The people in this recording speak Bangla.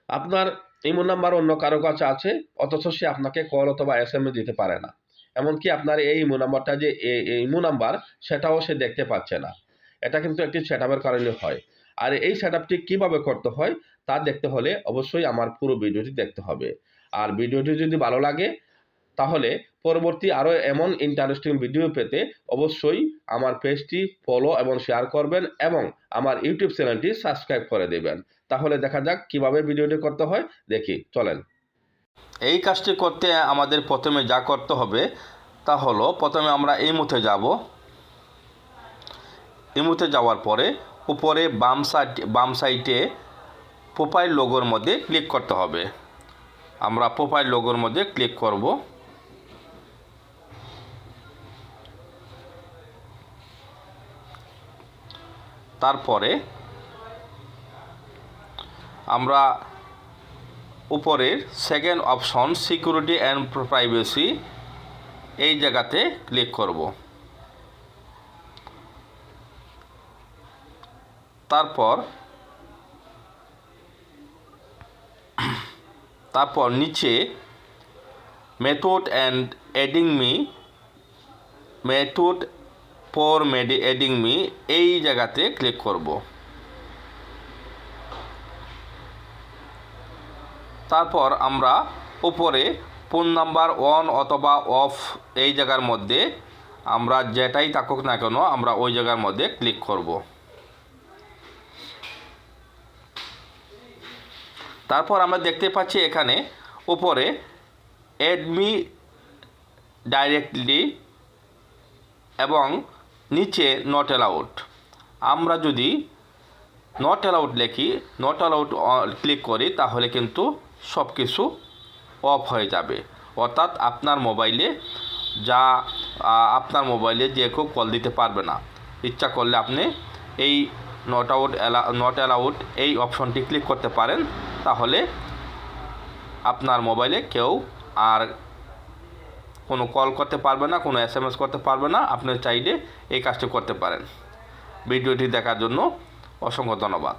আপনার ইমো নাম্বার অন্য কারো কাছে আছে, অথচ সে আপনাকে কল অথবা এসএমএস দিতে পারে না। এমনকি আপনার এই ইমো নাম্বারটা যে ইমো নাম্বার, সেটাও সে দেখতে পাচ্ছে না। এটা কিন্তু একটি সেটআপের কারণে হয়। আর এই সেটআপটি কিভাবে করতে হয় তা দেখতে হলে অবশ্যই আমার পুরো ভিডিওটি দেখতে হবে। আর ভিডিওটি যদি ভালো লাগে তাহলে পরবর্তী আরও এমন ইন্টারেস্টিং ভিডিও পেতে অবশ্যই আমার পেজটি ফলো এবং শেয়ার করবেন এবং আমার ইউটিউব চ্যানেলটি সাবস্ক্রাইব করে দেবেন। তাহলে দেখা যাক কিভাবে ভিডিওটি করতে হয়, দেখি চলেন। এই কাজটি করতে আমাদের প্রথমে যা করতে হবে তা হলো, প্রথমে আমরা ইমোতে যাব। ইমোতে যাওয়ার পরে উপরে বাম সাইডে প্রোফাইল লোগোর মধ্যে ক্লিক করতে হবে। আমরা প্রোফাইল লোগোর মধ্যে ক্লিক করব। তারপরে আমরা উপরের second option security and privacy, এই জায়গাতে ক্লিক করব। তারপর নিচে method and method for adding me, এই জায়গাতে ক্লিক করব। তারপর আমরা উপরে ফোন নাম্বার অন অথবা অফ, এই জায়গার মধ্যে আমরা যেটাই থাকুক না কেন আমরা ওই জায়গার মধ্যে ক্লিক করব। তারপর আমরা দেখতে পাচ্ছি এখানে উপরে অ্যাডমি ডাইরেক্টলি এবং নিচে নট অ্যালাউড। আমরা যদি নট অ্যালাউড লিখি, নট অ্যালাউড ক্লিক করি, তাহলে কিন্তু সব কিছু অফ হয়ে যাবে। অর্থাৎ আপনার মোবাইলে যে কেউ কল দিতে পারবে না। ইচ্ছা করলে আপনি এই নট অ্যালাউড এই অপশনটি ক্লিক করতে পারেন, তাহলে আপনার মোবাইলে কেউ আর কোনো কল করতে পারবে না, কোনো এসএমএস করতে পারবে না। আপনি চাইলে এই কাজটি করতে পারেন। ভিডিওটি দেখার জন্য অসংখ্য ধন্যবাদ।